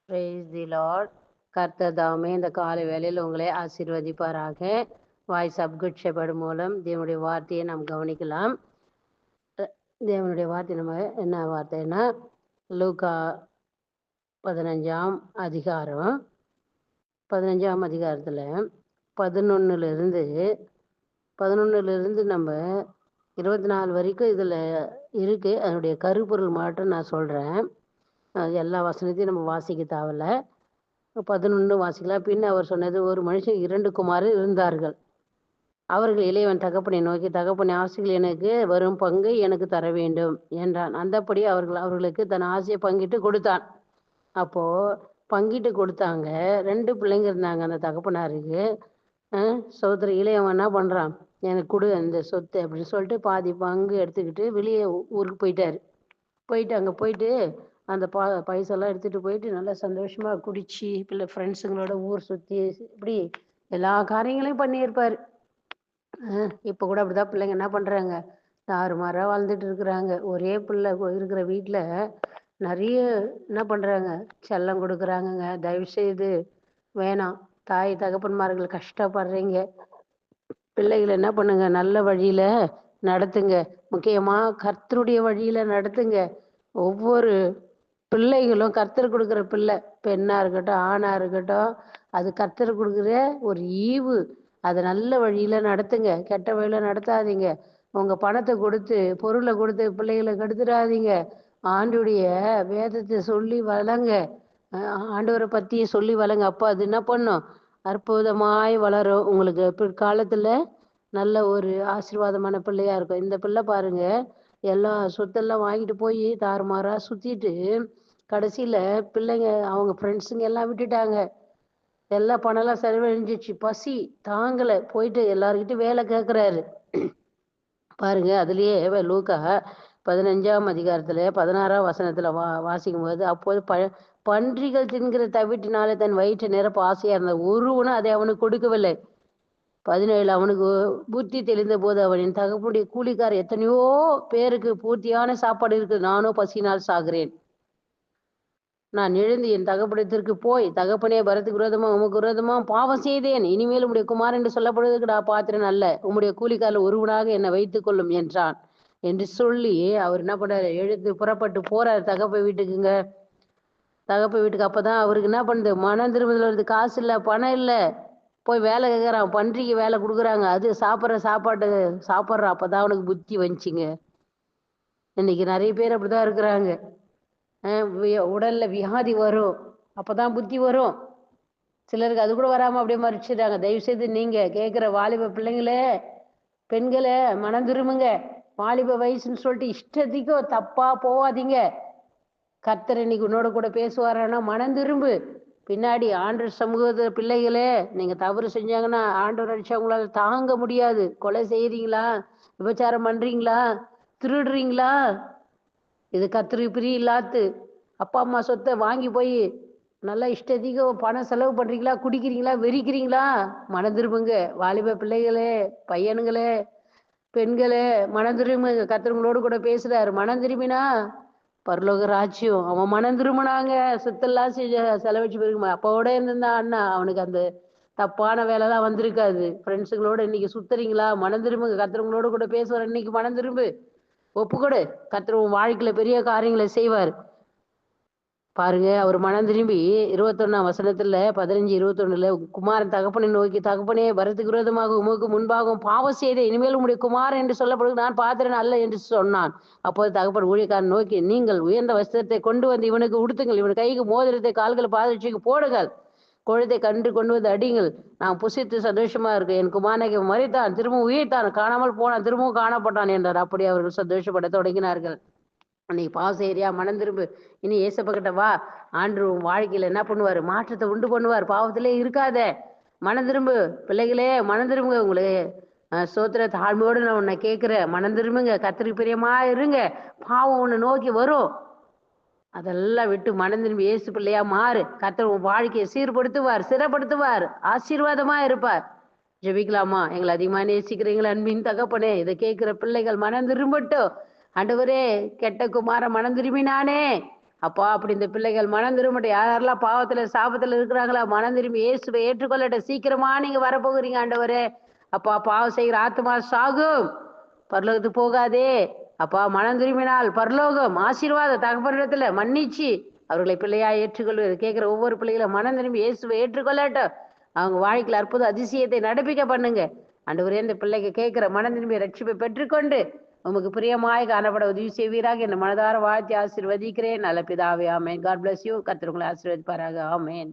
Praise the Lord. கர்த்தர் தாமே இந்த காலை வேளையில் உங்களை ஆசீர்வதிப்பாராக. வாய்ஸ் ஆப் குட் ஷெப்பர்ட் மூலம் தேவனுடைய வார்த்தையை நாம் கவனிக்கலாம். தேவனுடைய வார்த்தை நம்ம என்ன வார்த்தைன்னா, லூக்கா 15ஆம் அதிகாரம் 15ஆம் அதிகாரத்தில் 11லிருந்து நம்ம 24 வரைக்கும் இதில் இருக்குது. அதனுடைய கருப்பொருள் மட்டும் நான் சொல்கிறேன். எல்லா வசனத்தையும் நம்ம வாசிக்க தேவையில்ல. 11 வாசிக்கலாம். பின் அவர் சொன்னது, ஒரு மனுஷன் 2 குமாரர் இருந்தார்கள். அவர்கள் இளையவன் தகப்பனை நோக்கி, தகப்பனை, ஆசைகள் எனக்கு வரும் பங்கை எனக்கு தர வேண்டும் என்றான். அந்தப்படி அவர்களுக்கு தன் ஆசையை பங்கிட்டு கொடுத்தான். அப்போ பங்கிட்டு கொடுத்தாங்க. 2 பிள்ளைங்க இருந்தாங்க அந்த தகப்பனாருக்கு. சோதர இளையவன் என்ன பண்றான், எனக்கு கொடு அந்த சொத்து அப்படின்னு சொல்லிட்டு பாதி பங்கு எடுத்துக்கிட்டு வெளியே ஊருக்கு போயிட்டு அங்கே போயிட்டு அந்த பைசெல்லாம் எடுத்துகிட்டு போயிட்டு நல்லா சந்தோஷமாக குடிச்சு ஃப்ரெண்ட்ஸுங்களோட ஊர் சுற்றி இப்படி எல்லா காரியங்களையும் பண்ணியிருப்பார். இப்போ கூட அப்படிதான் பிள்ளைங்க என்ன பண்ணுறாங்க, தாறுமாறாக வாழ்ந்துட்டு இருக்கிறாங்க. ஒரே பிள்ளை இருக்கிற வீட்டில் நிறைய என்ன பண்ணுறாங்க, செல்லம் கொடுக்குறாங்கங்க. தயவு செய்து வேணாம். தாய் தகப்பன்மார்கள் கஷ்டப்படுறீங்க. பிள்ளைகளை என்ன பண்ணுங்க, நல்ல வழியில் நடத்துங்க. முக்கியமாக கர்த்தருடைய வழியில் நடத்துங்க. ஒவ்வொரு பிள்ளைகளும் கர்த்தர் கொடுக்குற பிள்ளை, பெண்ணாக இருக்கட்டும் ஆணாக இருக்கட்டும், அது கர்த்தர் கொடுக்குற ஒரு ஈவு. அதை நல்ல வழியில் நடத்துங்க, கெட்ட வழியில் நடத்தாதீங்க. உங்கள் பணத்தை கொடுத்து பொருளை கொடுத்து பிள்ளைகளை கெடுத்துடாதீங்க. ஆண்டுடைய வேதத்தை சொல்லி வளங்க, ஆண்டவரை பற்றி சொல்லி வளங்க. அப்போ அது என்ன பண்ணும், அற்புதமாய் வளரும். உங்களுக்கு பிற்காலத்தில் நல்ல ஒரு ஆசீர்வாதமான பிள்ளையா இருக்கும். இந்த பிள்ளை பாருங்க, எல்லா சொத்தெல்லாம் வாங்கிட்டு போய் தாறுமாறா சுத்திட்டு கடைசியில பிள்ளைங்க அவங்க ஃப்ரெண்ட்ஸுங்க எல்லாம் விட்டுட்டாங்க. எல்லா பணம்லாம் செலவழிஞ்சிச்சு. பசி தாங்கலை, போயிட்டு எல்லாருக்கிட்டும் வேலை கேட்குறாரு. பாருங்க, அதுலயே லூக்கா 15ஆம் அதிகாரத்துல 16ஆம் வசனத்துல வாசிக்கும் போது, அப்போது பன்றிகள் தின்கிற தவிட்டினாலே தன் வயிற்று நிரப்ப ஆசையா இருந்த ஒருவனும் அதை அவனுக்கு கொடுக்கவில்லை. 17 அவனுக்கு புத்தி தெளிந்த போது அவனின் தகப்பனுடைய கூலிக்கார், எத்தனையோ பேருக்கு பூர்த்தியான சாப்பாடு இருக்கு, நானும் பசினால் சாகிறேன். நான் எழுந்து என் தகப்படத்திற்கு போய், தகப்பனே, பரத்துக்கு விரோதமா உமக்கு விரோதமா பாவம் செய்தேன். இனிமேல் உம்முடைய குமாரன் என்று சொல்லப்படுவதற்கு நான் பாத்திரன் அல்ல. உம்முடைய கூலிக்காரில் ஒருவனாக என்னை வைத்துக் கொள்ளும் என்றான் என்று சொல்லி அவர் என்ன பண்ணாரு, எழுந்து புறப்பட்டு போறாரு தகப்ப வீட்டுக்குங்க. தகப்ப வீட்டுக்கு. அப்பதான் அவருக்கு என்ன பண்ணுது, மனம் திரும்புதல் வருது. காசு இல்லை, பணம் இல்லை. போய் வேலை கேட்குறான், பன்றிக்கு வேலை கொடுக்குறாங்க. அது சாப்பாடு சாப்பிட்றான். அப்பதான் அவனுக்கு புத்தி வந்துச்சுங்க. இன்னைக்கு நிறைய பேர் அப்படிதான் இருக்கிறாங்க. உடல்ல வியாதி வரும், அப்பதான் புத்தி வரும். சிலருக்கு அது கூட வராம அப்படியே மறைச்சிடுறாங்க. தயவு செய்து நீங்க கேட்குற வாலிப பிள்ளைங்களே, பெண்களை மனம் திரும்புங்க. வாலிப வயசுன்னு சொல்லிட்டு இஷ்டத்துக்கும் தப்பா போவாதீங்க. கர்த்தர் இன்னைக்கு உன்னோட கூட பேசுவாரானா மனம் திரும்பு. பின்னாடி ஆண்டவர் சமூகத்துல பிள்ளைகளே, நீங்க தவறு செஞ்சாங்கன்னா ஆண்டவர் அடிச்சா உங்களால தாங்க முடியாது. கொலை செய்யறீங்களா, விபச்சாரம் பண்றீங்களா, திருடுறீங்களா, இது கர்த்தருக்கு பிரிய இல்லாத்து. அப்பா அம்மா சொத்தை வாங்கி போய் நல்லா இஷ்டத்துக்கு பணம் செலவு பண்றீங்களா, குடிக்கிறீங்களா, வெறிக்கிறீங்களா, மனம் திரும்புங்க. வாலிப பிள்ளைகளே, பையனுங்களே, பெண்களே, மனம் திரும்புங்க. கர்த்தர் உங்களோடு கூட பேசுறாரு. மனம் திரும்பினா பரலோக ராஜ்யம். அவன் மனம் திரும்பினாங்க, சொத்தெல்லாம் செலவழிச்சு போயிருக்குமா. அப்போட இருந்திருந்தா அண்ணா, அவனுக்கு அந்த தப்பான வேலைலாம் வந்திருக்காது. ஃப்ரெண்ட்ஸுங்களோட இன்னைக்கு சுத்துறீங்களா, மனம் திரும்புங்க. கர்த்தர் உங்களோட கூட பேசுவார். இன்னைக்கு மனம் திரும்பு, ஒப்புக்கொடு. கர்த்தர் உன் வாழ்க்கையில பெரிய காரியங்களை செய்வார். பாருங்க, அவர் மனம் திரும்பி 21ஆம் வசனத்துல 15-21 குமாரன் தகப்பனை நோக்கி, தகப்பனே, பரத்துக்கு விரோதமாக உமக்கு முன்பாகவும் பாவம் செய்தே, இனிமேல் உம்முடைய குமாரன் என்று சொல்லப்படுவது நான் பாத்திரன் அல்ல என்று சொன்னான். அப்போது தகப்பன் ஊழியக்காரன் நோக்கி, நீங்கள் உயர்ந்த வஸ்திரத்தை கொண்டு வந்து இவனுக்கு உடுத்துங்கள், இவன் கைக்கு மோதிரத்தை, கால்களை பாதரட்சைக்கு போடுங்கள், குழந்தை கண்டு கொண்டு வந்து அடிங்கள். நான் புசித்து சந்தோஷமா இருக்கேன். என் குமாரனை மறித்தான், திரும்பவும் உயிர்த்தான், காணாமல் போனான், திரும்பவும் காணப்பட்டான் என்றார். அப்படி அவர்கள் சந்தோஷப்பட தொடங்கினார்கள். அன்னைக்கு பாவம் செய்யறியா, மனம் திரும்பு. இனி ஏசப்ப கிட்ட வா. ஆண்டு வாழ்க்கையில என்ன பண்ணுவாரு, மாற்றத்தை உண்டு பண்ணுவார். பாவத்திலே இருக்காத, மனம் திரும்பு. பிள்ளைகளே, மனம் திரும்புங்க. உங்களுக்கு சோத்திர தாழ்மையோடு நான் உன்னை கேட்கிறேன், மனம் திரும்புங்க. கர்த்தருக்கு பிரியமா இருங்க. பாவம் உன்னை நோக்கி வரும், அதெல்லாம் விட்டு மனம் திரும்பி இயேசு பிள்ளையா மாறு. கர்த்தர் உன் வாழ்க்கையை சீர்படுத்துவார், சிறப்படுத்துவார், ஆசீர்வாதமா இருப்பார். ஜெபிக்கலாமா? எங்களை அதிகமா நேசிக்கிறீங்களா அன்பின் தகப்பனே, இதை கேட்கிற பிள்ளைகள் மனம் திரும்பட்டும். ஆண்டவரே, கெட்ட குமார மனம் திரும்பினானே, அப்பா அப்படி இந்த பிள்ளைகள் மனம் திரும்பட்டும். யாரெல்லாம் பாவத்துல சாபத்துல இருக்கிறாங்களா, மனம் திரும்பி இயேசுவை ஏற்றுக்கொள்ளட்டும். சீக்கிரமா நீங்க வரப்போகிறீங்க ஆண்டவரே. அப்பா பாவம் செய்கிற ஆத்துமா சாகும், பரலோகத்துக்கு போகாதே. அப்பா மனம் திரும்பினால் பரலோகம் ஆசீர்வாத தகப்பனிடத்துல மன்னிச்சு அவர்களை பிள்ளையா ஏற்றுக்கொள்வது. கேட்கிற ஒவ்வொரு பிள்ளைகளும் மனம் திரும்பி இயேசுவை ஏற்றுக்கொள்ளட்டும். அவங்க வாழ்க்கையில் அற்புத அதிசயத்தை நடப்பிக்க பண்ணுங்க ஆண்டவரே. இந்த பிள்ளைக்கு கேட்கிற மனம் திரும்பி ரட்சிப்பை பெற்றுக்கொண்டு உமக்கு பிரியமாய் காணப்பட உதவி செய்வீராக என்ன மனதார வாழ்த்தி ஆசீர்வதிக்கிறேன். நல்ல பிதாவே, ஆமேன். God bless you. கர்த்தர் உங்களை ஆசீர்வதிப்பாராக. ஆமேன்.